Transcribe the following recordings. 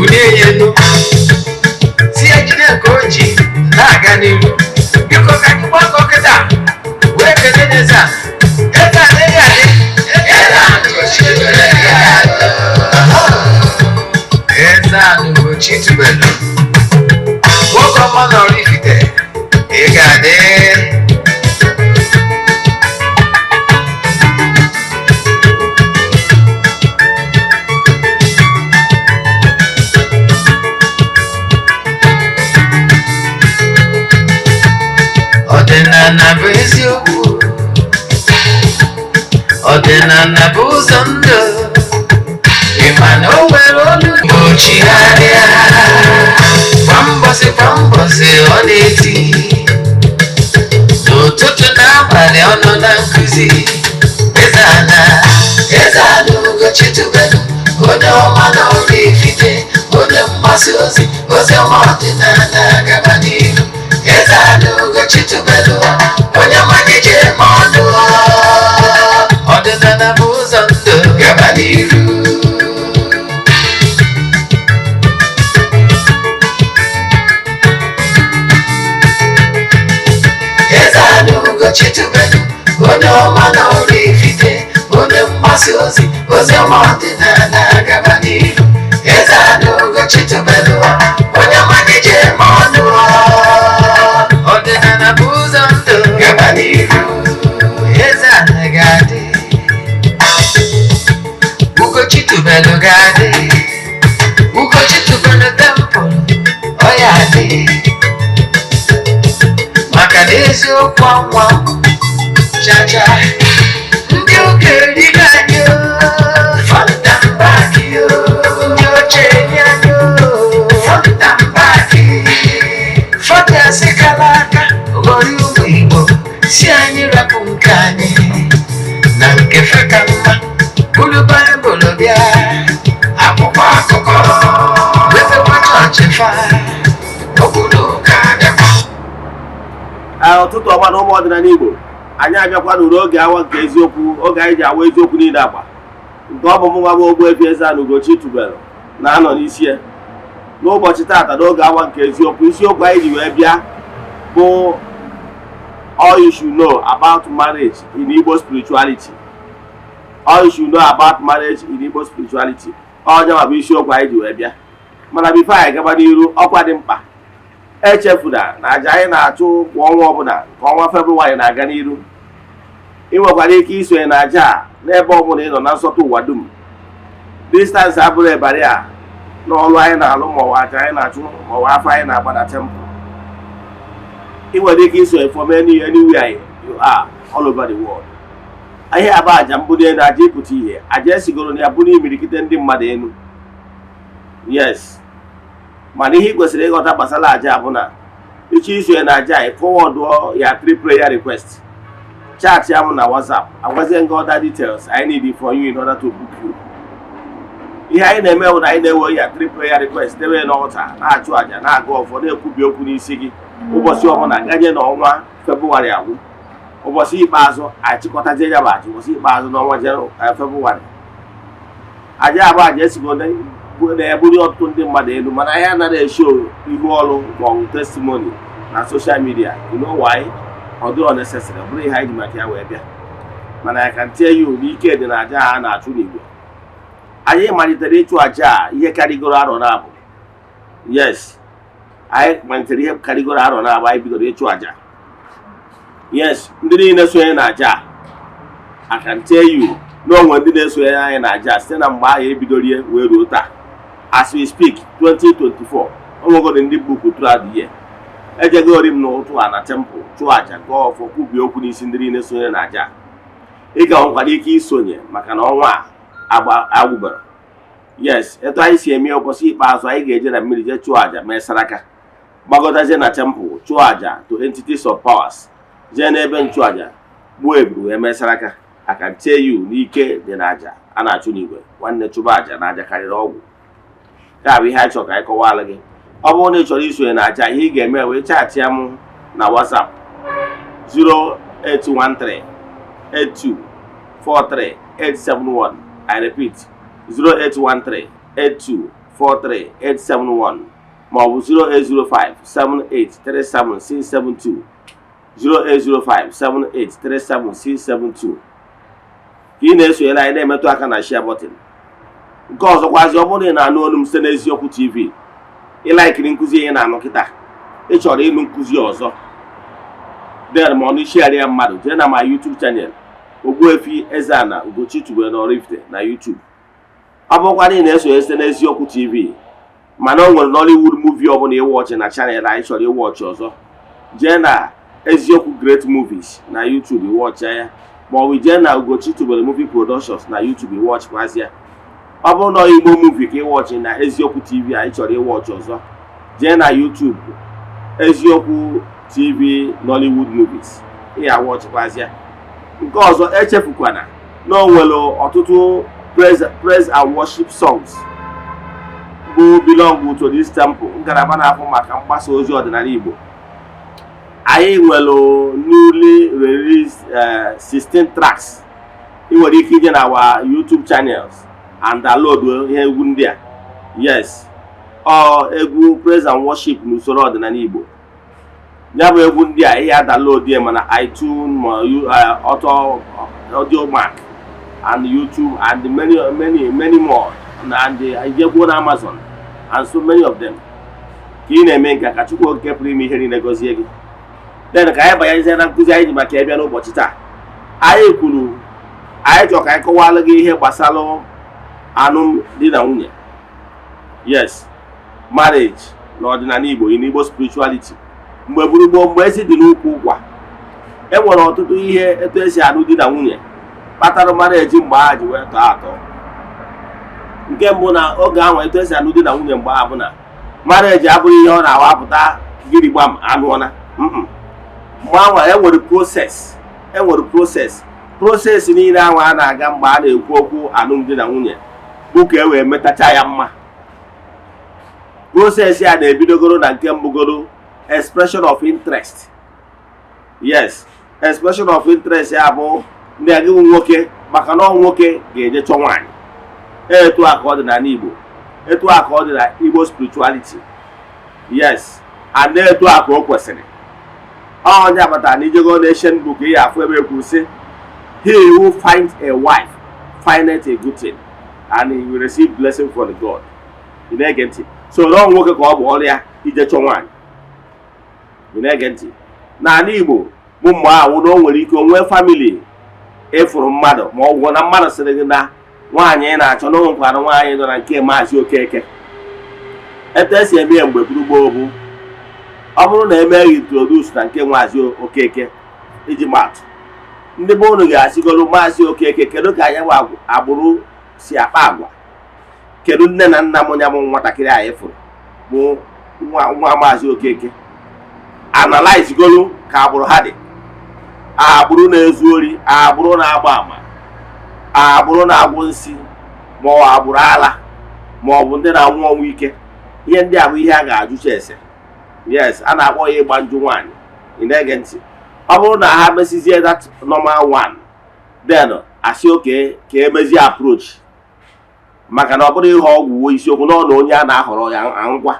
bulie ya elu si ya jide nke o ji na-aga n'ihu. Biko ka anyị gbakọ kịta wee kelee Eze-Ana. Eze-Ana ị ga-adị. Eze-Ana ugochitubelu nwoke ọma na oraifite ị ga-adị. Ọdịnala bụ eziokwu, ọdịnala bụ ụzọ ndụ. Ị ma na o nwere olu gbochigharịa kwa mbọsị ọ na-eti n'ụtụtụ na abalị ọnụ na nkụzi. Eze-Ana ugochitubelu onye ọma na oraifite onye mgbasa ozi ọma ọdịnala gaba n'ihu. Eze-Ana ugochitubelu onye mmadụ ji eme ọnụ. Ọdịnala bụ ụzọ ndụ gaba n'ihu. Eze-Ana ugochitubelu onye ọma na oraifite onye mgbasa ozi ọma ọdịnala gaba n'ihu. Eze-Ana ugochitubelu onye mmadụ ji eme ọnụ. Ọdịnala bụ ụzọ ndụ gaba n'ihu. Eze-Ana ga-adị, ugochitubelu ga-adị, ugochitubelu tempụl ọ ya adị. Maka na eziokwu ọnwa chacha ndị oke erigo anyị fọnta mbaki ndị oche enyi anyị fọnta mbaki fọta asịkala aka ghọrọ ụmụ Igbo si anyị rapụ nke anyị na nke feka mma bụrụ Baịbụl bịa akwụkwọ akụkọ wepekwa chọọchị fa obodo ka adịkwa. Ụtụtụ ọma na ụmụ ọdịnala Igbo, anyị abịakwa n'uru oge awa nke eziokwu, oge anyị ji awa eziokwu niile agba nke ọ bụ mụ nwa bụ Ogbuefi Eze-Ana ugochitubelu na-anọ n'isi ya n'ụbọchị taata n'oge awa nke eziokwu. Isiokwu anyị ji wee bịa bụ all you should know about marriage in Igbo spirituality. All you should know about marriage in Igbo spirituality. Ọnya ma bụ isiokwu anyị ji wee bịa, mana bifo anyị gaba n'iru, ọkwa dị mkpa echefuna na aja anyị na-achụ kwa ọnwa ọbụla nke ọnwa Febrụwarị na-aga n'iru. Ị nwekwara ike isonye na aja a n'ebe ọbụla ị nọ na nsọtụ ụwa dum. Distansị abụrụ ịbarị a n'ọrụ anyị na-alụ maọwa aja anyị na-achụ maọwa afọ anyị na-agba na tempụl. Ị nwere ike isonye from anywhere you are all over the world. Ihe abụ aja mbuli elu, aja ịpụta ihe, aja esigoro na ya bụ n'imirikite ndị mmadụ elu. Yes, mana ihe ị kwesịrị ịghọta gbasara aja bụ na ịchọ isonye na aja forward ya 3 prayer request, chat ya m na WhatsApp, agwazie nga other details I need for you in order to book you. Ihe anyị na-eme bụ na anyị na-ewe ya 3 prayer request debe n'ọlta, na-achụ aja, na-aga ọfọ, na-ekwubi okwu n'isi gị ụbọchị ọbụla ganye n'ọnwa Febrụwarị agwụ. Ụbọchị ikpeazụ achịkọtazie ya bụ aja ụbọchị ikpeazụ n'ọnwa Febrụwarị. Aja abụ aja esigo na-ebuli ọtụtụ ndị mmadụ elu, mana anyị anaghị esho ihu ọrụ maọbụ testimony na social media. You know why? Ọ dịrọ necessary, ọ bụrụ ihe anyị ji maka ya wee bịa. Mana I can tell you n'ike dị na aja a na-achụ n'Igbo. Anyị malitere ịchụ aja ihe karịgoro arọ na-abụ. Yes, anyị malitere ihe karịgoro arọ na-abụ anyị bidoro ịchụ aja. Yes, ndị niile sonye na aja, I can tell you n'onwe ndị na-esonye anyị na aja site na mgbe ahụ ebidorie wee ruo taa. As we speak, 2024, onwegoro ndị buku throughout the year. Ejegori m n'ụtụ a na tempụl chụọ aja gọọ ọfọ kwubie okwu n'isi ndị niile sonye na aja. Ị ga-enwekwara ike isonye maka na ọnwa a agwụbara. Yes, etu anyị si eme ụbọchị ikpeazụ anyị ga-eje na mmiri jee chụọ aja mee saraka, gbagotazie na tempụl chụọ aja to entities of powers, jee n'ebe nchụaja gbuo eburu wee mee saraka. I can tell you n'ike dị na aja a na-achụ n'Igwe. Nwanne chụba aja na aja karịrị ọgwụ. Ya bụ ihe anyị chọrọ ka anyị kọwara gị. Ọ bụrụ na ị chọrọ isonye na aja, ihe ị ga-eme wee chaatị ya m na WhatsApp 0813 8243 871. I repeat 0813 8243 0802871 maọbụ 08057837672 08057837672 ka ị na-esonyere anyị na-emetụ aka na share button. Nke ọzọkwazi, ọ bụrụ na ị na-anụ olu m site n'Eziokwu TV, ịlaikiri nkụzi ihe na-anụ kịta, ị chọrọ ịnụ nkụzi ọzọ, den ma ọ na-eshare ya mmadụ, jee na ma YouTube channel Ogbuefi, Eze-Ana, Ugochitubelu na Oraifite na YouTube. Ọ bụrụkwa na ị na-esonye site n'Eziokwu TV mana o nwere Nollywood movie ọ bụla ịwọchị na channel anyị chọrọ ịwọchị ọzọ, jee na Eziokwu Great Movies na YouTube ịwọchị ya, ma ọ bụ jee na Ugochitubelu Movie Productions na YouTube ịwọchịkwazị ya. Ọ bụrụ na Igbo movie ka ịwọchị na Eziokwu TV anyị chọrọ ịwọchị ọzọ, jee na YouTube Eziokwu TV Nollywood Movies ya wọchịkwazị ya. Nke ọzọ, echefukwana na o nwere ọtụtụ praise and worship songs bụ belong to this temple, ngalaba na-afụ maka mgbasa ozi ọdịnala Igbo. Anyị nwere newly released 16 tracks. Ị nwere ike ije na our YouTube channels and download ihe egwu ndị a. Yes, egwu praise and worship n'usoro ọdịnala Igbo. Ya bụ egwu ndị a ihe download ya mana iTunes ma audio mark and YouTube and many more, and ijekwu na Amazon and so many of them. Ka ị na-eme nke ka Chukwu Okike pụrụ ime ihe niile gọzie gị. Then ka anyị banyezie na nkụzi anyị ji maka ịbịa n'ụbọchị taa. Anyị chọrọ ka anyị kọwalụ gị ihe gbasara alụmdi na nwunye. Yes, marriage na ọdịnala Igbo, in Igbo spirituality. Mgbe gburugburu mgbe ezi dị n'ukwu ụkwa, e nwere ọtụtụ ihe etu esi alụ di na nwunye kpatara marriage mgbe ha ji wee tọọ atọ. Nke mbụ, na oge ahụ etu esi alụ di na nwunye mgbe ha bụ na marriage abụrụ ihe ọ na-awapụta gịrị gbam anụọna. Mgbe ahụ e nwere proses niile ahụ a na-aga mgbe a na-ekwu okwu alụmdi na nwunye bụ ka e wee metacha ya mma. Proses ya na-ebidogoro na nke mbụgoro expression of interest. Yes, expression of interest ya bụ ndị agị nwoke, maka na nwoke ga-eje chọọ nwaanyị. Etu a ka ọ dị n'ala Igbo, etu a ka ọ dị na Igbo spirituality. Yes, and etu a ka o kwesịrị. Onye abatara na ijego nation book ya afọ ebe kwuru sị, he who finds a wife findeth a good thing and he will receive blessing from the God. Ị na-ege ntị? So na nwoke ka ọ bụ ọrụ ya ije chọọ nwaanyị. Ị na-ege ntị? N'ala Igbo bụ mgbe ahụ na o nwere ike onwe family ịfụrụ mmadụ, ma ọ bụ na mmadụ sịrị gị na nwaanyị ị na-achọ na onwekwara nwaanyị nọ na nke Maazị Okeke. Etu esi eme ya mgbe gboo bụ, ọ bụrụ na emeghị introduce na nke Maazị Okeke, iji maatụ, ndị be unu ga-asịgoro Maazị Okeke kedu ka anyị agbụrụ si akpa agwa, kedu nne na nna m ya bụ nwatakịrị anyị fụrụ bụ nwa Maazị Okeke. Analyze golu ka agbụrụ ha dị, agbụrụ na-ezu ori, agbụrụ na-agba ama, agbụrụ na-agwụ nsị, ma ọ agbụrụ ala, ma ọ bụ ndị na-anwụ ọnwụ ike. Ihe ndị a bụ ihe a ga-ajụcha ese. Yes, a na-akpọ ya ịgba njụ nwaanyị. Ị na-ege ntị? Ọ bụrụ na ha mesizie that normal one, then asị oke ka emezie approach, maka na ọ bụrụ ihe ọgwụ isiokwu na onye a na-ahọrọ ya ngwa.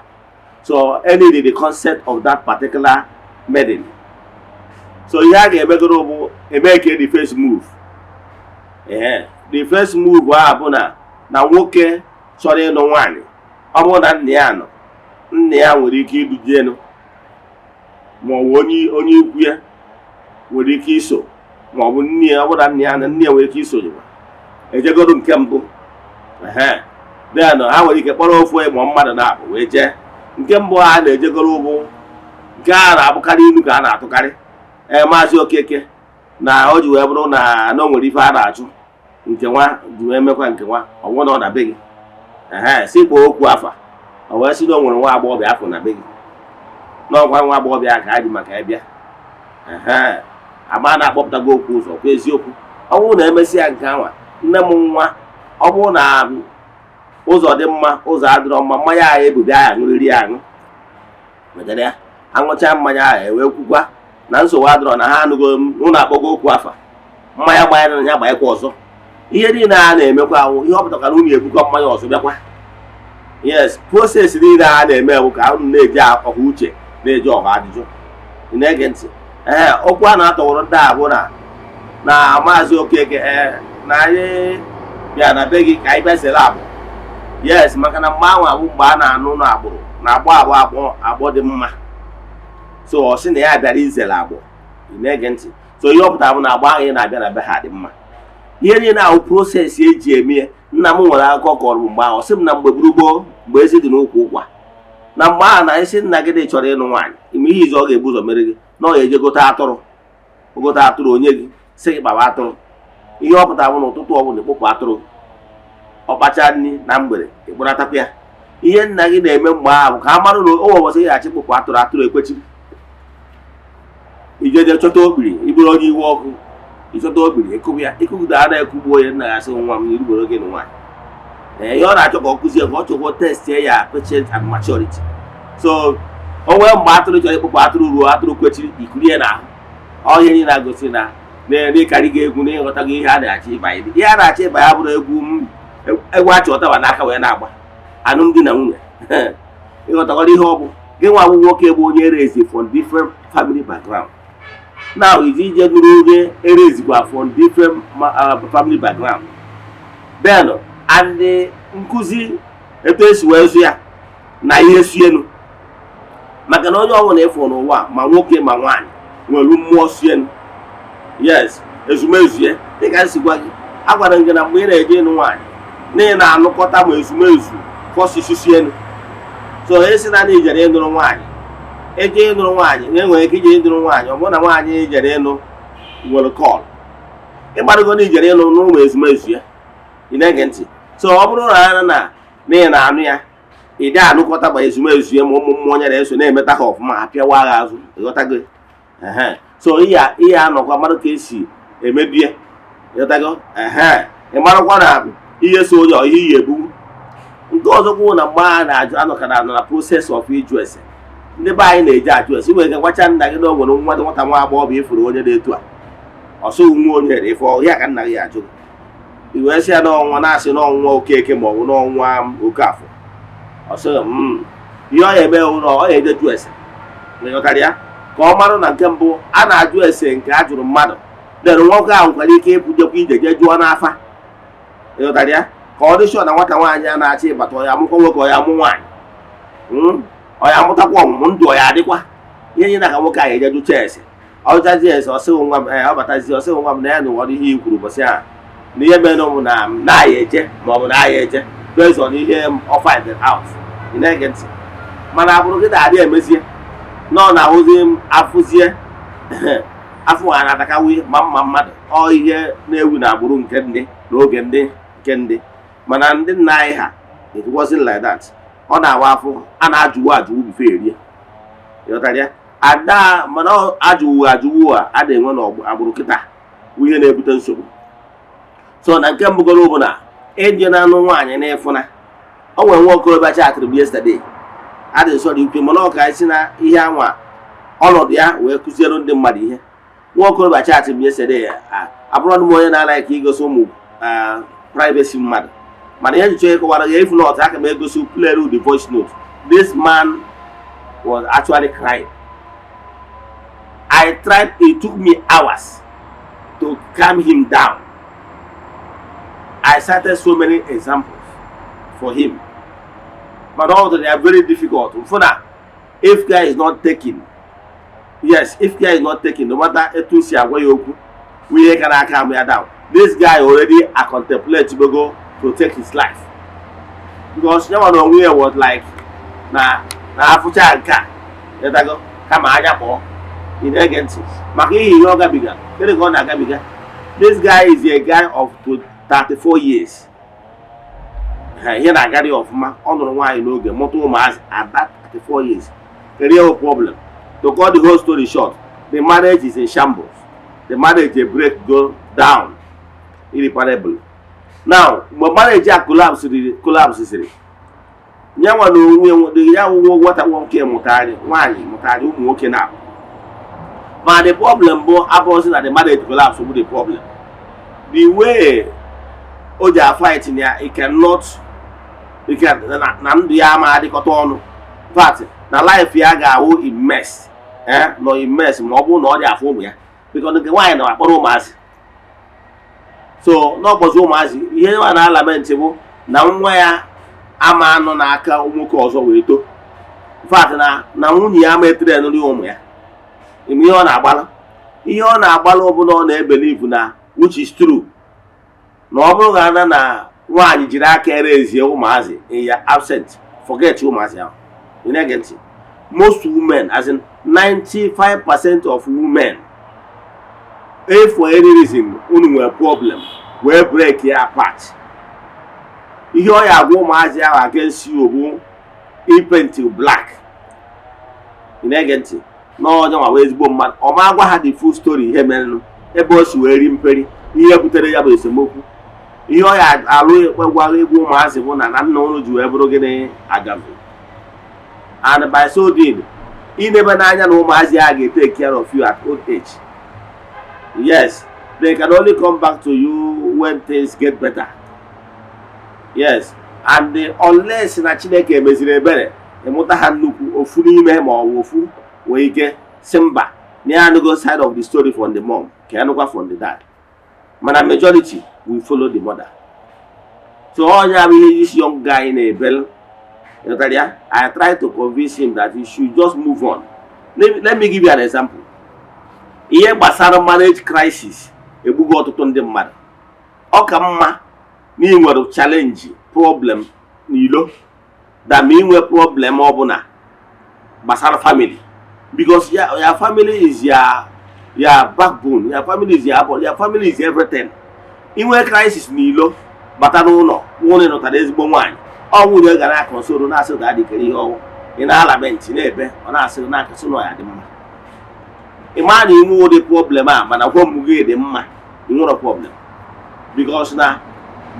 So any the concept of that particular maiden. So ihe a ga-emegoro bụ emeke the first move. The first move a bụ na nwoke chọrọ ịnụ nwaanyị. Ọ bụrụ na nne ya nọ, nne ya nwere ike idujenu, ma ọ bụ onye ikwu ya nwere ike iso, ma ọ bụ nne ya, ọ bụrụ na nne ya nwere ike iso. Ejegoro nke mbụ. Then ha nwere ike kpọrọ ofu ma mmadụ na-abụ wee jee. Nke mbụ ha na-ejegoro bụ nke a na-abụkarị ilu ka a na-atụkarị. Maazị Okeke na o ji wee bụrụ na o nwere ife a na-achụ, nke nwa ji wee mekwa nke nwa, ọ bụrụ na ọ na be gị. Si kpọọ okwu afa, o wee sị na o nwere nwa agbọghọbịa afọ na be gị, n'ọkwa nwa agbọghọbịa ka a ji maka ịbịa. Ama na-akpọpụtago okwu ụzọ kwa eziokwu. Ọ bụrụ na emesịa nke anwa, nne m nwa, ọ bụrụ na ụzọ dị mma ụzọ adịrọ mma, mmanya ahụ ebube ahụ aṅụrịrị ya aṅụ, ya aṅụcha mmanya ahụ ewee kwukwa na nsogbu adịrọ na ha anụgo ụlọ akpọgo okwu afa, mmanya gbanyere na ya gbanyekwa ọzọ. Ihe niile a na-emekwa ahụ ihe ọ pụtara unu ebukọ mmanya ọzọ bịakwa. yes, process niile a na-eme bụ ka unu na-eji ọha uche na-eji ọha ajụjụ. Ị na-ege ntị? Okwu a na-atọwụrụ ndị a bụ na Maazị Okeke na anyị bịa na be gị ka anyị bịa sere agbụ. Yes, maka na mgbe ahụ abụ mgbe a na-anụ n'agbụrụ na-agbọ agbọ dị mma. So ọ sị na ya bịara izere agbụ. Ị na-ege ntị? So ihe ọ pụtara bụ na agba ahụ na-abịa na be ha dị mma. Ihe niile ahụ proses eji eme. Nna m nwere akụkọ kọrọ m mgbe ahụ, sị m na mgbe gboo mgbe ezi dị n'ụkwụ ụkwa, na mgbe ahụ na isi nna gị dị chọrọ ịnụ nwaanyị, ime ihe izu ọ ga-ebu ụzọ mere gị na ọ ga-eje gote atụrụ onye gị sị gị kpaba atụrụ. Ihe ọ pụtara bụ na ụtụtụ ọbụla ịkpụpụ atụrụ, ọkpacha nri na mgbede ịkpụnatakwa ya. Ihe nna gị na-eme mgbe ahụ ka a marụ na o nwebọsị ị ga-achị kpụpụ atụrụ ekwechi. Ijeje chọta okpiri, iburu onye iwe ọkụ, ịchọta okpiri ekụgbu ya, ịkụgide a na-ekugbu onye nna ya sị nwa m irubere gị nwaanyị. Ihe ọ na-achọ ka ọ kụzie ka ọ chọkwa testie ya patient and maturity. So o nwee mgbe atụrụ chọrọ ịkpụpụ atụrụ ruo atụrụ kwechiri ikuri ya n'ahụ. Ọ ihe niile na-agosi na n'ịkarị gị egwu na ịghọtago ihe a na-achọ ịba ya. Ihe a na-achọ ịba ya bụrụ egwu achọtaba n'aka wee na-agba alụmdi na nwunye. Ịghọtakwara ihe ọ bụ gị nwa bụ nwoke bụ onye raised from different family background. Now ije nụrụ onye erezikwa from different family background. Then and nkụzi etu esi wee zụ ya na ihe sienu, maka na onye ọbụla ịfụ n'ụwa ma nwoke ma nwaanyị nwere mmụọ sienu. Yes, ezumezu ya dịka nsi gwa gị, agwara gị na mgbe ị na-eje ịnụ nwaanyị na ị na-anụkọta ma ezumezu fọsisi sienu. So esi na ijere ịnụrụ nwaanyị, eje ịnụrụ nwaanyị na-enwere ike ije ịnụrụ nwaanyị, ọ bụrụ na nwaanyị ijere ịnụ nwere kọl, ịgbadogo na ijere ịnụ n'ụmụ ezumezu ya. Ị na-ege ntị? So ọ bụrụ na ị na-anụ ya, ị dị anụkọta gba ezumezu ya ma ụmụ mmụọ onye na-eso na-emeta ha ọfụma, ha pịawa agha azụ. Ịghọtago? So ihe anọkwa mara ka esi emebie. Ịghọtago? Ị marakwa na ihe so onye ihe iyi ebu. Nke ọzọ kwụ na mgbe a na-ajụ anọkara na process of ịjụ ese. Ndị be anyị na-eji ajụ ese. Iwere gwacha nna gị na o nwere nwata nwa agbọghọ bụ ifuru onye dị-etu a, ọ sịghị nwa onye ife ya ka nna gị ajụ. Iwee sị ya n'ọnwa na-asị n'ọnwa Okeke ma ọ bụ n'ọnwa Okafọ, ọ sịghị ihe ọ ya eme ụlọ ọ ya eje jụ ese. Ịghọtara ya? Ka ọ marụ na nke mbụ a na-ajụ ese nke a jụrụ mmadụ, dere nwoke ahụ nkwara ike ịpụjekwa ije je jụọ n'afa. Ịghọtara ya? Ka ọ dị shọ na nwata nwaanyị a na-achị ịbata ọ ya amụkwa nwoke ọ ya amụ nwaanyị, ọ ya amụtakwa ọmụmụ ndụ ọ ya adịkwa. Ihe nye na ka nwoke ahụ eje jụcha ese, ọ jụchazi ese ọ sịghị nwa m ọ batazi ọ sịghị nwa m na ya na ụfọdụ ihe i kwuru ụbọchị ahụ na ihe mere ụmụ na aya eje ma ọ bụ na aya eje based on ihe ọ find out. Ị na-ege ntị? Mana abụrụ gị na-adị emezie nọ na-ahụzi m afụzie afọ ha na-atakawi ma mma mmadụ. Ọ ihe na-ewu na agbụrụ nke ndị n'oge nke ndị, mana ndị nna anyị ha it wasn't like that. Ọ na-awa afọ a na-ajụwu bife erie. Ịghọtara ya? Ada mana ajụwu a na-enwe n'agbụrụ kịta bụ ihe na-ebute nsogbu. So na nke mbụgoro bụ na eje na anụ nwaanyị na-efụna. O nwere nwa okorobịa chatịrị m yesterday, adị nsọ dị ukwe, mana ọ ka isi na ihe anwa ọnọdụ ya wee kụziere ndị mmadụ ihe. Nwa okorobịa chatịrị m yesterday abụrụ m onye na-ala ka igosi ụmụ privacy mmadụ, mana ihe nchọ ịkọwara ya ifu not aka m egosi play the voice note. This man was actually crying. It took me hours to calm him down. I cited so many examples for him, but all they are very difficult. If care is not taken, if care is not taken, no matter etusi agwayoku, we can calm him down. This guy already contemplated to go to take his life, because no one aware was like na afucha nka. Let go. Come on, in agency. Maki yoga bigger. This guy is a guy of 34 years. Here I got it off my on why you know motor mass at that 34 years. Career problem. To cut the whole story short, the marriage is in shambles. The marriage break go down irreparably. Now, when marriage collapses. Nyawa no the yawo what I won't care mutari mutari now. But the problem bo opposite that the marriage collapse will be the problem. The way Oja fighting here, it cannot na ndụ ya ama adịkọta ọnụ fact na life ya ga-awụ immense nọ immense ma ọ bụrụ na ọ dị afọ ụmụ ya because nke nwaanyị na-akpọrọ ụmụazị so n'ọkpọzi ụmụazị ihe nwa na-alamenti bụ na nwa ya ama anọ n'aka nwoke ọzọ wee too fact na nwunye ya metere nri ụmụ ya ihe ọ na-agbalụ ọbụla ọ na-ebelive na which is true na ọ bụrụ ga na nwaanyị jiri aka erezie ụmụazị in ya absent forget ụmụazị ahụ. You na-ege ntị, most women as in 95% of women if for any reason unu nwere problem wee break ya apart ihe ọ ya agwa ụmụazị ahụ against you bụ paint you black. You na-ege ntị n'onye nwa wee ezigbo mmadụ ọ ma agwa ha the full story ihe merenụ ebe o si wee ri mperi ihe butere ya bụ esemokwu ihe ọ ya alụ ekpegwara egwu ụmụazị bụ na nna ụlọ ji wee bụrụ gịnị agavi and by so doing inebe n'anya na ụmụazị a ga-take care of you at old age. Yes, they can only come back to you when things get better. Yes, and unless na Chineke emeziri ebere ịmụta ha nnukwu ofu n'ime ma ọ bụ ofu wee ike si mba na ya anụgo side of the story from the mom ka ya nụkwa from the dad mana majority will follow the mother. So onye abụ ihe this young guy na-ebel I try to convince him that he should just move on. Let me give you an example. Ihe gbasara marriage crisis egbugo ọtụtụ ndị mmadụ. Ọ ka mma na ị nwere challenge problem n'ilo that ma ị nwere problem ọbụla gbasara family because your family is your backbone, your family is your family is everything. Ị nwere crisis n'ilo bata n'ụlọ nwunye nọtara ezigbo nwaanyị ọ nwunye ga na-akọnsoro na-asị da adịkere ihe ọnwụ ị na-alabenti na-ebe ọ na-asị na-akọsị nọ ya dị mma ịma na inwe ụdị problem a mana gwa m gị dị mma ị nwere problem because na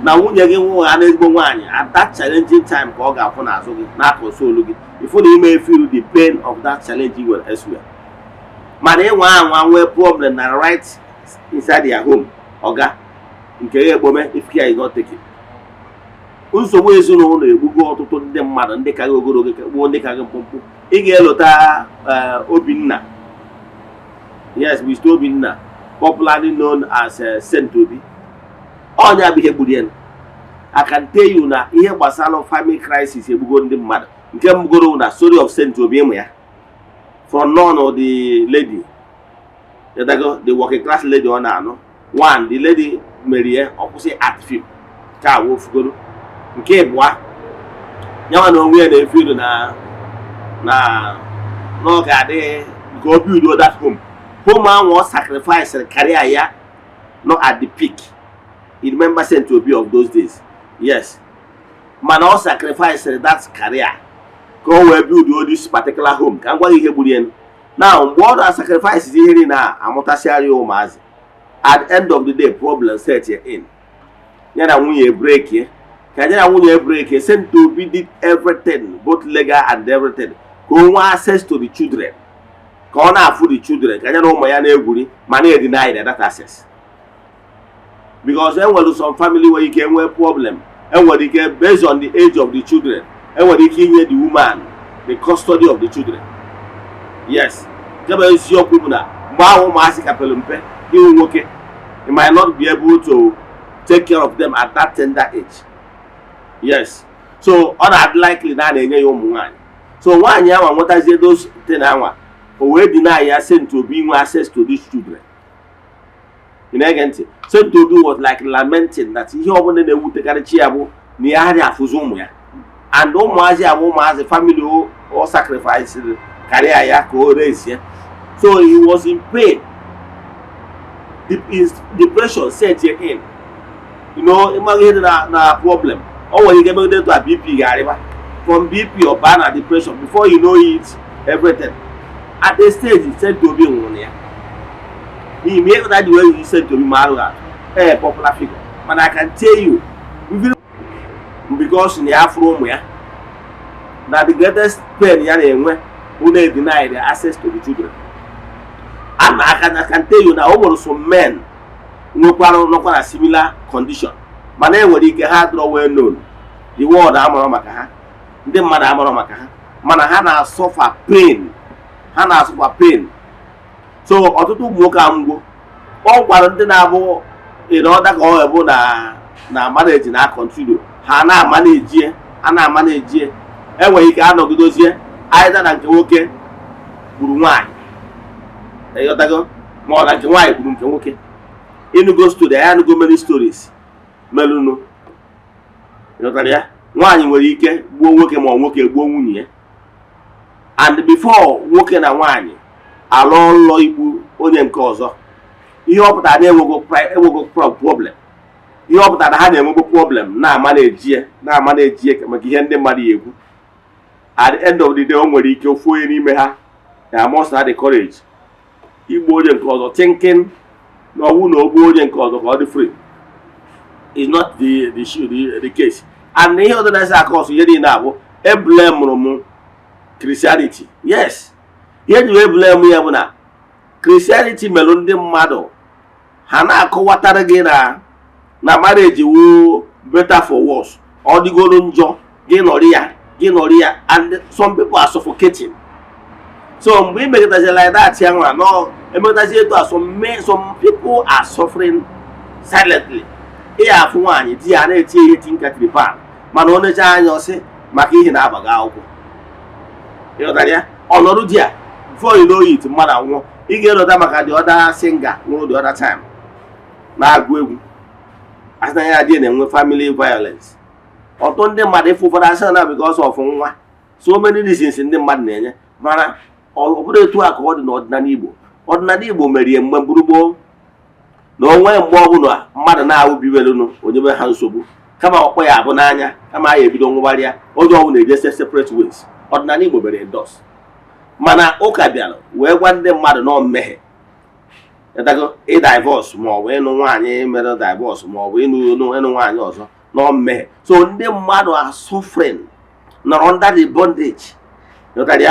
nwunye gị nwụrụ ha n'ezigbo nwaanyị at that challenging time ka ọ ga-afụ n'azụ gị na-akọnsolu gị ifu na ime feel the pain of that challenge you were elsewhere mana ịnwa anwa nwee problem na right inside their home ọga nke ya ekpome if care is not taken. Nsogbu ezinụlọ egbugo ọtụtụ ndị mmadụ ndị ka gị ogologo gbuo ndị ka gị mkpụmkpụ ị ga-elota Obinna. Yes, Mr. Obinna, popularly known as Saint Obi. Onye abụ ihe gburu ya. I can tell you na ihe gbasara family crisis egbugo ndị mmadụ nke mbugoro na story of Saint Obi ịmụ ya from none of the lady the working class lady ọ na-anụ one the lady merie ọkwụsị art film ka wofugoro nke ịbụa nyawa na onwe ya na-efiru na n'oge adịghị nke o build that home ahụ ọ sacrifice career ya not at the peak. You remember Saint Obi of those days? Yes. Man ọ sacrifice that career ka o wee build all this particular home ka ngwa ihe gburu ya. Now mgbe ọ sacrifice ihe ni na amụtasịarị ụmụazị at the end of the day problem set in ya na nwunye break ye ka ya na nwunye break ye Saint Obi did everything both legal and everything ka o nwee access to the children ka ọ na-afụ the children ka ya na ụmụ ya na-egwuri ma na-deny that access because enwere some family where you can nwee problem enwere ike based on the age of the children enwere ike inye the woman the custody of the children. Yes, kebe isiokwu bụ na mgbe ahụ ụmụazị kapelu mpe ihu nwoke you might not be able to take care of them at that tender age. Yes, so ọ na-adị likely na na-enye ya ụmụ nwaanyị so nwaanyị anwa nwetazie those ten anwa o wee deny ya Saint Obi inwe access to these children. You na-ege ntị Saint Obi was like lamenting that ihe ọbụla na-ewutekarịchi ya bụ na ya adịghị afụzi ụmụ ya and ụmụazị abụ ụmụazị family o sacrifice career ya ka o raise ya so he was in pain. His depression set in. You know, ịmaghị ihe na problem o nwere ike megide to a BP ga-arịba from BP or bana depression before you know it everything at the stage Saint Obi nwụrụ ya he made that the way he said to me a popular figure but I can tell you because in the afro ụmụ ya na the greatest pain ya na-enwe who they deny their access to the children. And I can tell you now, almost some men no a similar condition. But then when they get hard well known, the world amụrụ maka ha, ndị mmadụ amụrụ maka ha, mana ha na-asọfa pain, ha na-asọfa pain. So ọtụtụ ụmụ nwoke amụgbo ọ gwara ndị na-abụ ịrọda ka ọ bụ na marriage na continue, ha na-amanejie, a na-amanejie, enweghị ike anọgidozie aịza na nke nwoke gburu nwaanyị, ịghọtago, ma ọ na nke nwaanyị gburu nke nwoke. Ịnụgo story, anyị anụgo many stories melụnụ, ịghọtara ya. Nwaanyị nwere ike gbuo nwoke ma ọ nwoke gbuo nwunye ya, and before nwoke na nwaanyị alụ ụlọ igbu onye nke ọzọ, ihe ọ pụtara na enwego problem, ihe ọ pụtara na ha na-enwegbo problem na-amanejie maka ihe ndị mmadụ ya ekwu. At the end of the day, o nwere ike ofu onye n'ime ha na must have the courage igbu onye nke ọzọ, thinking na ọwụ na ogbu onye nke ọzọ ka ọ dị free. Is not the case. And ihe ọzọ na-ese aka ọsọ ihe niile abụ eblem m Christianity. Yes, ihe ji wee blame ya bụ na Christianity melụ ndị mmadụ ha na-akọwatara gị na marriage wu better for worse, ọ dịgoro njọ, gị nọrị ya, and some people are suffocating. So mgbe ị megatazi like that ya nwa no emegatazi etu a, some people are suffering silently. Ị afụ nwaanyị di ya na-eti ihe tinkatiri pan, mana ọ necha anya ọsị maka ihe na-abaga akwụkwọ, ịghọtara ya. Ọnọdụ di ya before you know it, mmadụ anwụọ. Ị ga-erota maka the other singer nwụrụ the other time na-agụ egwu, asị na ya di na-enwe family violence. Ọtụ ndị mmadụ ịfụ ụfọdụ asị na because of nwa, so many reasons ndị mmadụ na-enye, mana ọ bụrụ etu a ka ọ dị n'ọdịnala Igbo. Ọdịnala Igbo merie mgbe gburugburu na onwe mgbe ọbụla mmadụ na-awụ biwelụnụ onyebe ha nsogbu, kama ọkpọ ya abụ n'anya, kama ya ebido nwụgbarịa oge ọbụla eje separate ways. Ọdịnala Igbo mere endorse, mana ụka bịara wee gwa ndị mmadụ nọ mmehie, etago ịdivorce ma ọ bụ ịnụ nwaanyị mere divorce ma ọ bụ ịnụ nwaanyị ọzọ nọ mmehie. So ndị mmadụ are suffering, nọrọ under the bondage, ịghọtara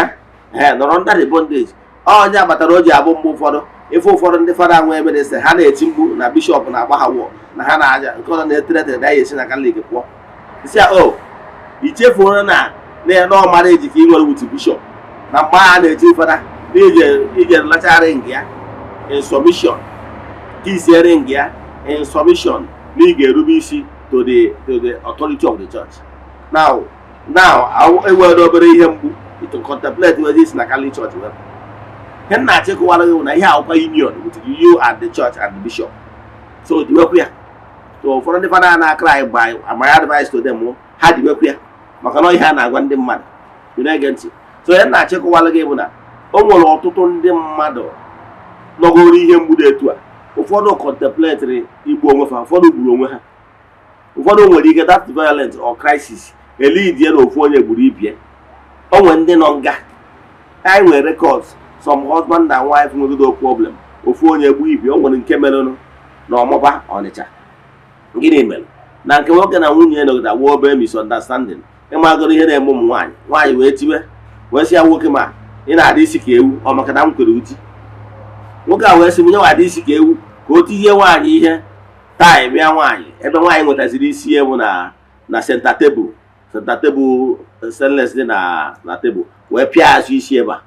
ya, nọrọ under the bondage. Onye abatara o ji abụ mgbe ụfọdụ ife ụfọdụ ndị fada nwe emerese ha na-eti mkpu na bishọp na-agba ha wụọ na ha na-aja nke ọzọ na-etere na ya esi na Katọlik pụọ. Isi ya ichefuo na nọọ mara eji ka ị nwere wuti bishọp na mgbe a na-eti fada ije lachara ring ya in submission, ka isi ring ya in submission na ị ga-erube isi to the authority of the church. Now ewere obere ihe mgbu to contemplate whether isi na Catholic church were ihe na-achịkọwara gị na ihe akwụkwọ union with you and the church and the bishop. So diwekwu ya. So ụfọdụ ndị fada na-akra by my advice to them, ha diwekwu ya maka na ihe a na-agwa ndị mmadụ na-ege ntị. So ihe na-achịkọwara gị bụ na o nwere ọtụtụ ndị mmadụ nọgoro ihe mgbu dị etu a. Ụfọdụ contemplatory igbu onwe ha, ụfọdụ gburu onwe ha, ụfọdụ nwere ike that violence or crisis elidie na ofu onye gburu ibie. O nwere ndị nọ nga, anyị nwere records, some husband and wife nwere problem, ofu onye gbu ibie. O nwere nke merenụ na Ọmụba Ọnịcha. Gịnị mere? Na nke nwoke na nwunye nọgide awụ obere misunderstanding, ịmagoro ihe na-eme ụmụ nwaanyị, nwaanyị wee tiwe wee sị ya nwoke ma ị na-adị isi ka ewu, ọ maka na m kwere uti. Nwoke a wee sị m nye adị isi ka ewu ka o tinye nwaanyị ihe taa bịa nwaanyị, ebe nwaanyị nwetaziri isi ewu na center table stainless dị na table, wee pịa azụ isi ebe a.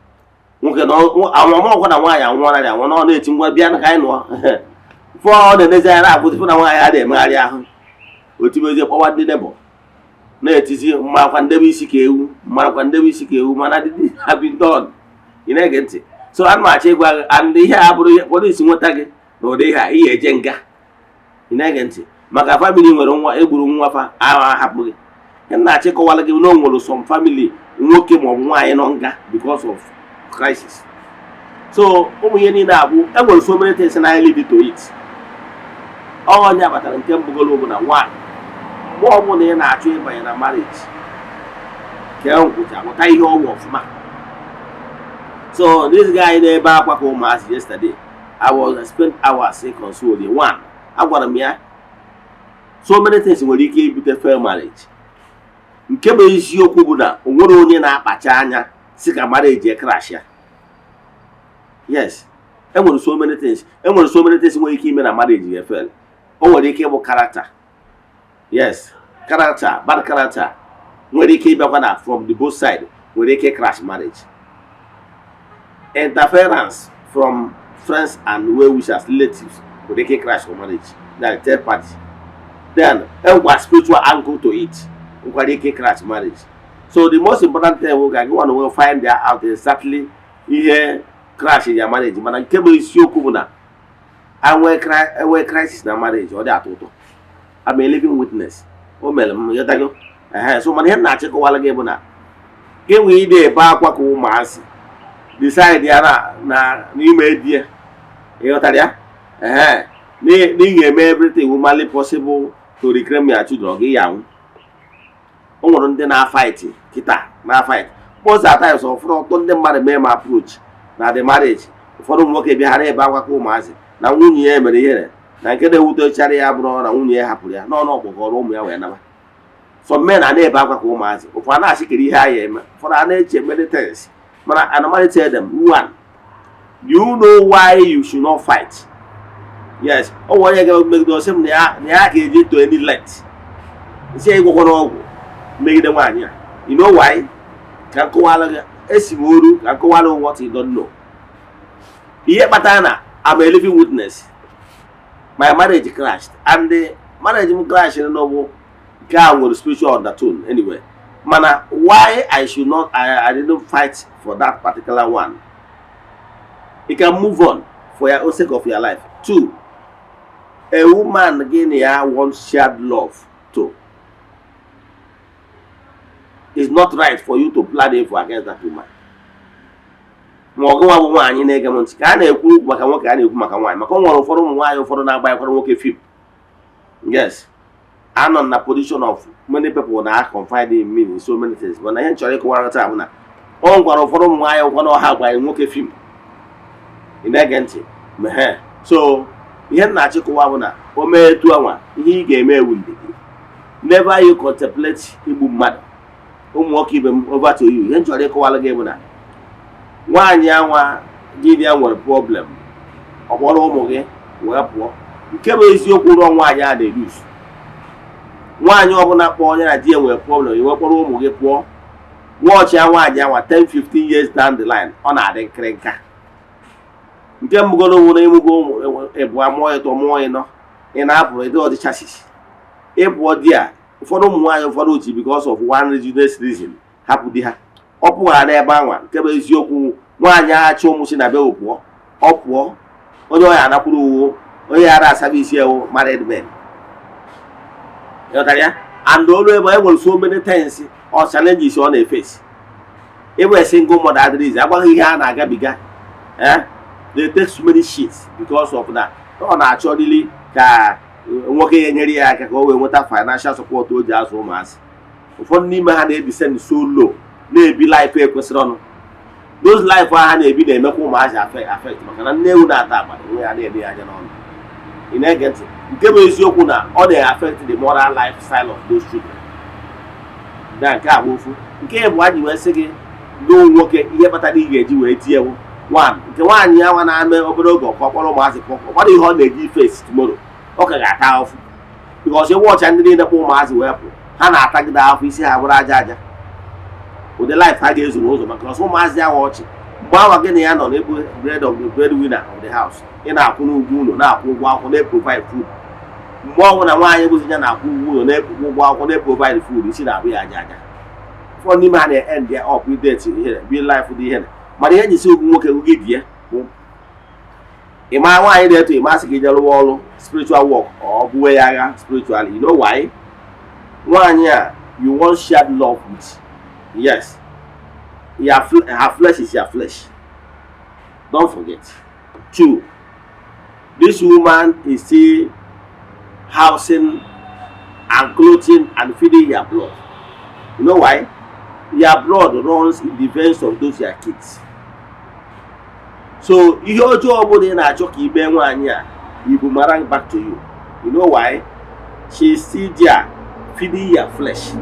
Nwoke ọkwa na nwaanyị anwụọla ya anwụ, ọ na-eti ngwa bịa ka anyị nụọ fọ ọ na-enezi anya na-abụzi na nwaanyị a na-emegharị ahụ, otibezie kpọwa ndị nebọ na-etizi mmarakwa ndebe isi ka ewu, mmarakwa ndebe isi ka ewu, mana dịdị habindon. Ị na-ege ntị? So ana m achọ ịgwa gị and ihe a bụrụ ihe polisi nweta gị na ụdị ihe a ihe eje nga. Ị na-ege ntị? Maka family nwere nwa egburu nwa fa ahụ ahapụ gị. Ihe na-achọ ịkọwara gị na o nwere some family nwoke maọbụ nwaanyị nọ nga because of crisis. So ụmụ ihe niile abụ enwere so many things na lead to it. Onye abatara nke mbugolo bụ na nwaanyị mgbe ọ bụla ị na-achọ ịbanye na marriage ka e nkwụcha mụta ihe ọgwụ ọfụma. So this guy na-ebe akwa ka ụmụazị yesterday, I spent hours consoling one. Agwara m ya so many things nwere ike ibute fair marriage. Nke bụ isiokwu bụ na o nwere onye na-akpacha anya si ka marriage crash ya. Yes, enwere so many things nwere ike ime na marriage fail. O nwere ike ịbụ character. Yes, character, bad character, nwere ike ịbịakwa na from the both side, nwere ike crash marriage. Interference from friends and well-wishers, relatives, nwere ike crash marriage. That third party. Then enwekwa spiritual angle to it, nwekwara ike crash marriage. So the most important thing we want to find out exactly ihe crash in your marriage. Mana nke bụ isiokwu bụ na enwe crisis na marriage, ọ dị atọ ụtọ. I'm a living witness. O mere m yotago. So mana ihe na-achịkọwala gị bụ na gị nwee ide ebe akwa ka ụmụasị decide ya na n'ime di ya. Ịghọtara ya? N'ihi eme everything humanly possible to reclaim your children, gị ya nwụ. O nwere ndị na-fight kịta na-fight. Most of the times ụfọdụ ọtụtụ ndị mmadụ mee ma approach na the marriage. Ụfọdụ ụmụ nwoke bịara ebe akwa ka ụmụasị na nwunye ya mere ihere, na nke na-ewutechara ya bụrụ na nwunye ya hapụrụ ya n'ọnụ ọgbọgọrọ ụmụ ya wee naba. Some men are na-ebe akwa ka ụmụazị, ụfọdụ na-achịkere ihe a ya eme, ụfọdụ a na-eche many things. Mana I normally tell them, one, do you know why you should not fight? Yes, ọ nwere onye ga-emegide ọsị m na ya ga-eji to any length. Isi ya ịgwọkwọ n'ọgwụ megide nwaanyị a. You know why? Ka nkọwalụ gị, esi m oru ka nkọwalụ what you don't know. Ihe kpatara na I'm a living witness. My marriage crashed, and the marriage crashed in the guy with spiritual undertone anyway. Mana, why I should not, I didn't fight for that particular one. You can move on for your own sake of your life. Two, a woman again here wants shared love too. It's not right for you to plan it for against that woman. Ma ọ gụwa bụ nwaanyị na-ege m ntị ka a na-ekwu maka nwoke, a na-ekwu maka nwaanyị, maka ọ nwere ụfọdụ ụmụ nwaanyị ụfọdụ na-agbanyekwara nwoke fim. Yes, I'm on the position of many people that are confided in me in so many things. But I ain't sure ịkọwara taa bụ na ọ gwara ụfọdụ ụmụ nwaanyị ụfọdụ ọha gbanyere nwoke fim. Ị na-ege ntị? So ihe m na-achịkọwa bụ na o mee etu anwa, ihe ị ga-eme ewu ndidi. Never you contemplate igbu mmadụ. Ụmụ nwoke ibe m over to you. Ihe m chọrọ ịkọwara gị bụ na nwaanyị anwa di ya nwere problem, ọ kpọrọ ụmụ gị wee pụọ. Nke bụ eziokwu rụọ nwaanyị a na-erus. Nwaanyị ọbụla kpọọ onye na di ya nwere problem, iwe kpọrọ ụmụ gị pụọ. Nwaọchị ya nwaanyị anwa 10-15 years down the line, ọ na-adị nkịrịnka. Nke mbụgoro nwere ịmụgo ụmụ ebu amụọ ịtọ mụọ ịnọ, ị na-apụrụ ịdị ọdịchasisi. Ịpụọ di ya, ụfọdụ ụmụ nwaanyị ụfọdụ ochi because of one reason hapụ di ha. Ọ pụghara n'ebe anwa, nke bụ eziokwu nwaanyị aghachi ụmụ si na be pụọ, ọ pụọ, onye ọya anakwuru uwo, onye ara asaba isi ewu married men. Ịghọtara ya? And olu ebe e nwere so many things or challenges ọ na-efesi. Ebe single mother adịrịzi, agbaghị ihe a na-agabiga. They take so many shit because of that. Ọ na-achọ dịlị ka nwoke ya nyere ya aka ka o wee nweta financial support o ji azụ ụmụazị. Ụfọdụ n'ime ha na-edescend so low, na-ebi life ekwesịrị ọnụ. Those life ha na-ebi na-emekwa ụmụazị affect maka na nne ewu na-ata agbada nwe ya na-ede ya anya n'ọnụ. Ị na-ege ntị? Nke bụ eziokwu na ọ na-affect the moral lifestyle of those children. Na nke a bụ ofu. Nke bụ anyị wee sị gị n'o nwoke ihe kpatara ị ga-eji wee tie ewu. One, nke nwaanyị ya nwa na-ame obere oge ọkọ kpọrọ ụmụazị pụọ, ọgbara ihe ọ na-eji face tomorrow, ọ ka ga-ata ahụfụ. Because ewu ọcha ndị niile kpọ ụmụazị wee pụ, ha na-atagide ahụfụ, isi ha bụrụ aja aja. Ụdị life ha ga-ezu n'ụzọ maka ọsọ ụmụazị ya ọchị. Mgbe awa gị na ya nọ n'ebu breadwinner of the house, ị na-akwụ n'ụgwọ ụlọ, na-akwụ ụgwọ akwụkwọ, na-provide food. Mgbe ọnwụ na nwaanyị bụzi ya na-akwụ ụgwọ ụlọ, na-ekwu ụgwọ akwụkwọ, na-provide food, isi na-abụ ya aja aja. Ụfọdụ n'ime ha na-end ya up with death ihere, bi life dị ihere. Mana ihe njisi ugwu nwoke gị dị ya bụ ịma nwaanyị na-eto ịmasị gị jere ọrụ spiritual work ọ bụwe ya agha spiritually. You know why? Nwaanyị a you want shared love with. Yes, her flesh is your flesh. Don't forget. Two, this woman is still housing and clothing and feeding your blood. You know why? Your blood runs in the veins of those your kids. So ihe ọjọọ ọbụla ị na-achọ ka ibe nwaanyị a ibu mara back to you. You know why? She is still there feeding your flesh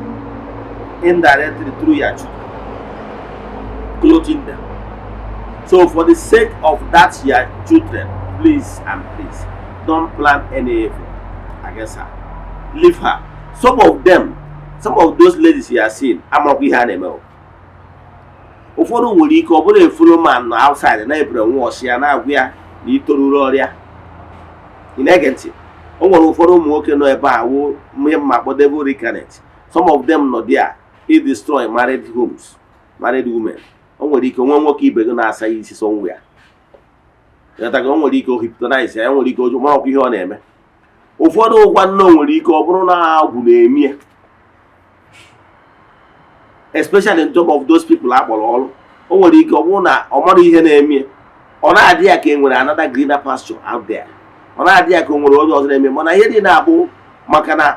indirectly through your children, clothing them. So for the sake of that your children, please and please don't plan any evil against her. Leave her. some of those ladies you are seeing amakwa ihe a na-eme. Ụfọdụ nwere ike ọ bụrụ efuru man na outside na-ebere nwa ọsị ya na-agwa ya na itoruru ọrịa. Ị na-ege ntị? O nwere ụfọdụ ụmụ nwoke nọ ebe a wụ ihe mma kpọ devil reincarnate. Some of them nọ there to destroy married homes, married women. O nwere ike nwe nwoke ibe gị na-asa ya isi somewhere. Yataga o nwere ike o hypnotize ya, nwere ike o mara ọkwa ihe ọ na-eme. Ụfọdụ ụgwa nnọọ nwere ike ọ bụrụ na agwụ na-eme, especially in top of those people akpọrọ ọrụ. O nwere ike ọ bụrụ na ọ mara ihe na-eme, ọ na-adị ya ka e nwere another greener pasture out there. Ọ na-adị ya ka o nwere onye ọzọ na-eme, mana ihe dị na-abụ maka na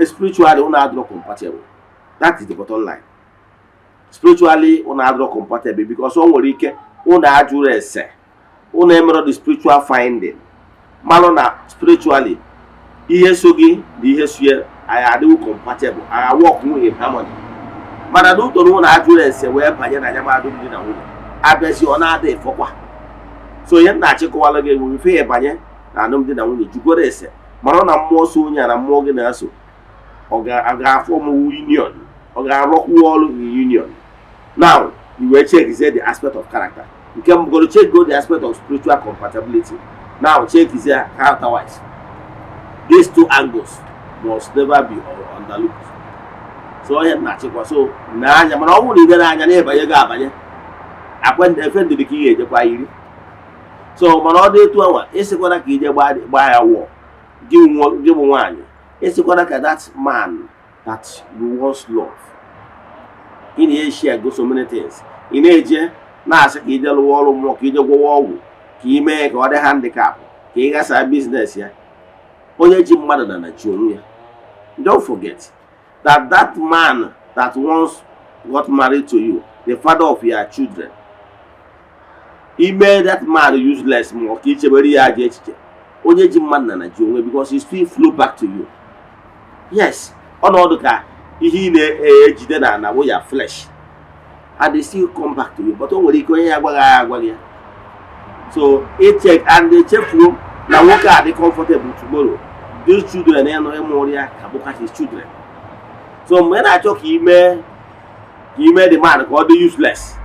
spiritually unu adịrọ compatible. That is the bottom line. Spiritually unu adịrọ compatible because o nwere ike unu ajụrụ ese, unu emere the spiritual finding, manụ na spiritually ihe so gị na ihe so ya adịghị compatible, work in harmony. Mana n'ụtọrọ unu ajụrụ ese wee banye na nyamadụ dị na nwunye, abịazi ọ na-adị efọkwa. So ihe na-achịkọwala gị ewu ife ya banye na alụmdi na nwunye jụgoro ese, mara na mmụọ so onye na mmụọ gị na-eso ọ ga-afọ union, ọ ga-arụkwu ọrụ in union. Now you will check the aspect of character. You can go to check the aspect of spiritual compatibility. Now check character-wise. These two angles must never be underlooked. So I am not check. So na anya mana ọ bụrụ na ị na anya na-ebanye ga-abanye akwende efende dị ka ihe ejekwa iri. So mana ọ dị etu anwa esikwana ka ije gbaa ya wụọ gị bụ nwaanyị, esikwana ka that man that you once love ị na-eshi go so many things, ị na-eje na-asị ka ije lụwa ọrụ mmụọ, ka ije gwọwa ọgwụ, ka ị mee ka ọ dị handicap, ka ị gasa business ya. Onye ji mmadụ na na-chi onwe ya. Don't forget that that man that once got married to you, the father of your children, he made that man useless more ka ichebere ya aja echiche. Onye ji mmadụ na na-chi onwe because he still flow back to you. Yes, ọnọdụ ka ihe ị na-ejide na your flesh, and they still come back to you. But o nwere ike onye ya agwaghị ya. So check and they check you na nwoke a dị comfortable tomorrow. Those children nọ ịmụrụ ya ka bụkwa his children. So mgbe na-achọ ka ime the man ka ọ dị useless,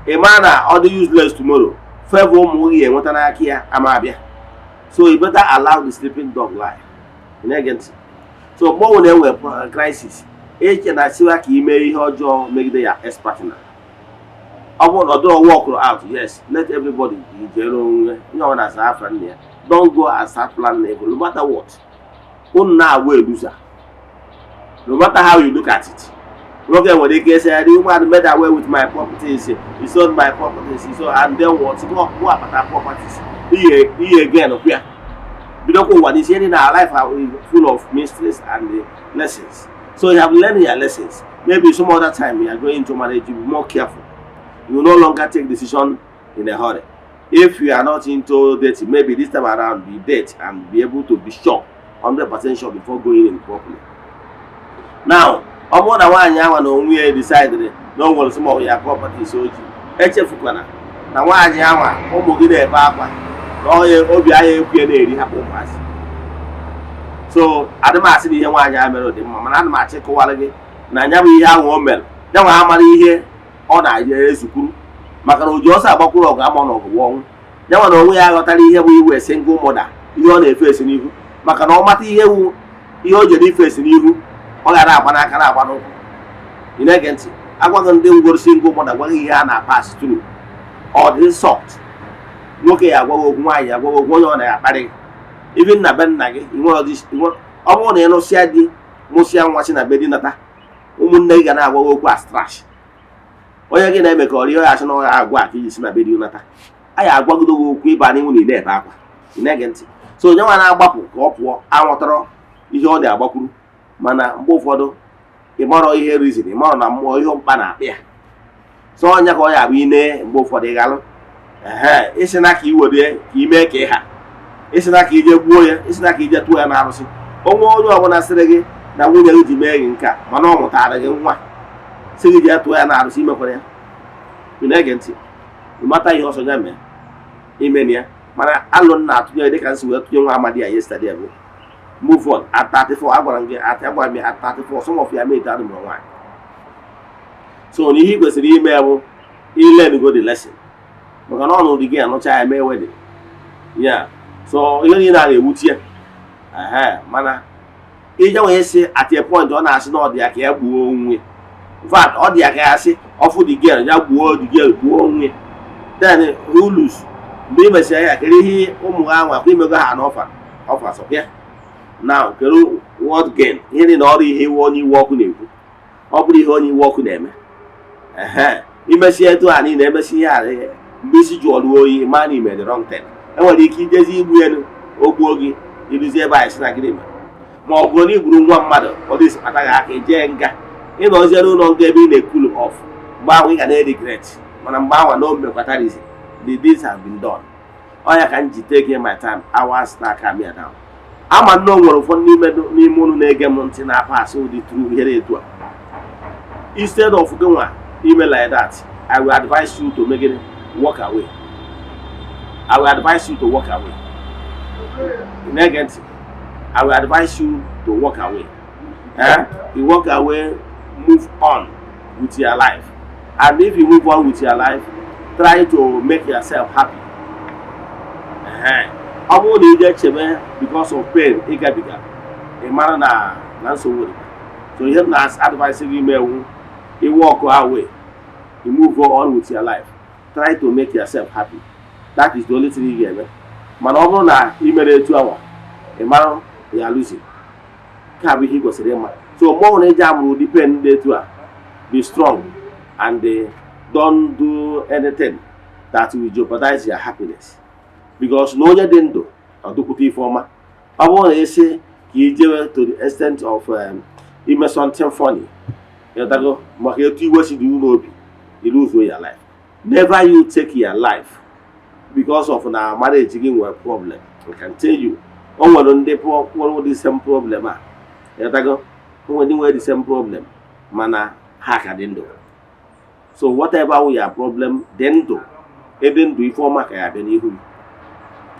a man na ọ dị useless tomorrow, favor ụmụ gị enweta n'aka ya ama abịa. So you better allow the sleeping dog lie. So mgbe ọ na-enwe crisis, eche na siwa ka ime ihe ọjọọ megide ya ex-partner. Ọ bụrụ na ọ dịrọ work out, yes, let everybody jere onwe ihe ọ na-asa afa nne ya. Don't go and start planning evil, no matter what. Unu na-agwa loser. No matter how you look at it. Nwoke nwere ike say, the woman made away with my properties, he sold my properties, and then what? Go apata properties. He again of here. Bidoko one is in our life are full of mysteries and lessons. So you have learned your lessons. Maybe some other time you are going to marriage, you be more careful. You will no longer take decision in a hurry. If you are not into dating, maybe this time around be date and be able to be sure, 100% sure before going in properly. Now, more than 1 year when we decided no one some of your properties so echefukwana na nwaanyị anwa ụmụ gị na-ebe akwa na onye obi anya ekwe na-eri hapụ ụmụazị. So adịmasị na ihe nwaanyị a mere dị mma, mana ana m achịkọwara gị na anya bụ ihe ahụ o mere ya nwa amara ihe ọ na-aje ezukwuru maka na o ji ọsọ agbakwuru ọgụ ama n'ọgụ ọnwụ. Ya nwa na onwe ya aghọtara ihe bụ iwe single mother, ihe ọ na-efe esi n'ihu, maka na ọ mata ihe o jere ife esi n'ihu ọ gara agba n'aka na agba n'ụkwụ. Ị na-ege ntị, agwaghị ndị ngworo single mother gwaghị ihe a na-pass through ọ dị soft. Nwoke ya agwaghị okwu, nwaanyị agwaghị okwu, onye ọ na-akparị even na be nna gị ọ bụrụ na ị nụsịa di mụsịa nwa si na be di nata, ụmụnne gị ga na-agwaghị okwu as trash. Onye gị na-eme ka ọ rịọ ya asị na ọ agwa ka iji si na be di nata, anyị agwagodo gị okwu ịba n'ihu na ị na-ebe akwa. Ị na-ege ntị. So onye nwa na-agbapụ ka ọ pụọ anwụtara ihe ọ na-agbakwuru, mana mgbe ụfọdụ ị marọ ihe reason, ị marọ na mmụọ ihe mkpa na-akpị ya. So onye ka ọ ya abụ ine mgbe ụfọdụ ịgalụ isi na ka iwere ka ime ka ịha, isi na ka ije gbuo ya, isi na ka ije tụọ ya n'arụsị. Onwe onye ọbụla sịrị gị na nwunye gị ji mee gị nke a mana ọ mụtara gị nwa sị gị jee tụọ ya n'arụsị, imekwara ya. Ị na-ege ntị, ịmata ihe ọsọ ya mee ime ya. Mana alụ na atụnye dịka nsi wee tụnye nwa amadi ya yesterday bụ move on at 34. Agwara m at 34 some of ya mate anụmụrụ nwaanyị. So na ihe kwesịrị ime bụ learn go the lesson. Maka na ọnụ dị gị anụcha ya mee wedding. Yeah. So ihe niile a na-ewuchi ya. Mana ije wee sị at a point ọ na-asị na ọ dị ya ka ya gbuo onwe. In fact, ọ dị ya ka ya sị ọfụ the girl ya gbuo the girl gbuo onwe. Then who lose? Mgbe ị mesịrị ya kere ihe ụmụ ha nwa kwa imego ha n'ọfa sọpịa. Now kere what gain? Ihe dị na ọrụ ihe iwe onye iwe ọkụ na-ekwu. Ọ bụrụ ihe onye iwe ọkụ na-eme. Imesi etu a niile emesi ihe a mgbe isi jụọrụ oyi ma na ime the wrong thing. Enwere ike ijezi igbu elu ogbuo gị iruzi ebe anyị si na gịnị ma ọ bụrụ na igburu nwa mmadụ ọ dị ataghị aka ejee nga ịnọzie n'ụlọ nga ebe ị na-ekulu off mgbe ahụ ị ga na-regret mana mgbe ahụ na o mekwatarizi the deeds have been done. Ọ ya ka m ji take my time hours na aka mia down. Ama nnọọ nwere ụfọdụ n'ime unu na-ege m ntị na-apasị ụdị tru ihe etu a. Instead of gị nwa ime like that, I will advise you to make it walk away. I will advise you to walk away. Negative. I will advise you to walk away. You walk away, move on with your life. And if you move on with your life, try to make yourself happy. I won't need cheme because of pain. A man na so so you have to advise you walk away. You move on with your life. Try to make yourself happy. That is the only thing you get. Man, over na imere 2 hours. A man, you are losing. Can't be he was a so more than jam will depend to be strong and don't do anything that will jeopardize your happiness. Because no one didn't do or do put former. I want to say he to the extent of even something funny. You go, but you what you do, you lose your life. Never you take your life because of our marriage again a problem. I can tell you, one the same problem. You go, when the same problem, mana hack didn't do. So whatever we are problem, then do. Even do for mark I have any who.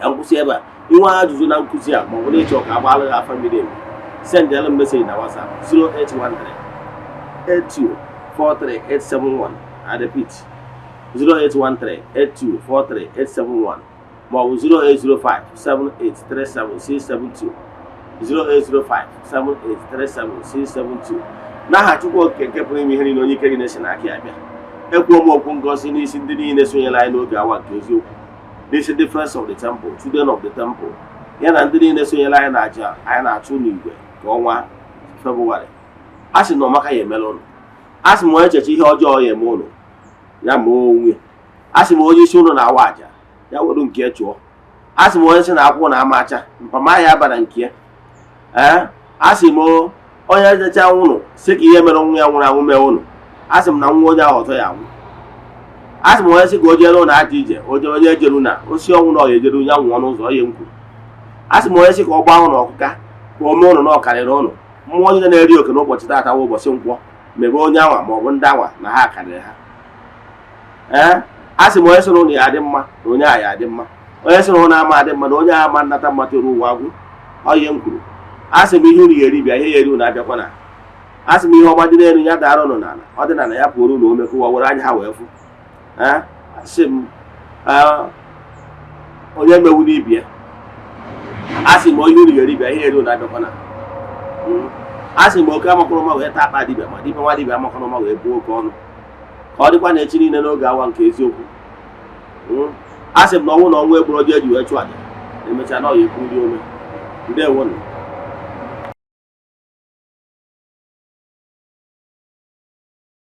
Uncle Seba, you want to do now, Kusia, but when you talk about our family, send them message in our WhatsApp 0813 82 43 871. I repeat 0813 82 43 871. More 0805 7837 672. 0805 7837 672. Now I took work and kept me here in Onika Nation. I can't. Equal goes in this in the nation line of our you. This is the difference of the temple, children of the temple. Yan and the nation line aja, I am actually go 1 February. As no Maka melon. As more church or joy a mono. Yamo. As more you soon on our waja. That wouldn't get you. As more as an apple and amacha, Pamaya Badankia. As more, oh, yeah, the town, sick yemelon, woman. As him now more than auto. As more as go jello na DJ, or Jeluna, or see on or you young ones or young. As more as you go bound or car, or more no carino. More than a radio can watch that I was simple. Maybe 1 hour, more 1 hour, na ha. As more as only Adema, Ronya Adema. Or as on a madam, Madonia, Manata Maturu Wagu, or young crew. As a million year, here you not Japana. Ask me how much did you have other than a Yapuru, no, who are however. Sim, Oyama would be. Ask him more you here, you not Japana. Ask him more come from my tap at the even what if I'm on a book on. All the one actually in an Ogawan case you. Ask him no one on where project you actually. They may know you could do. They won't.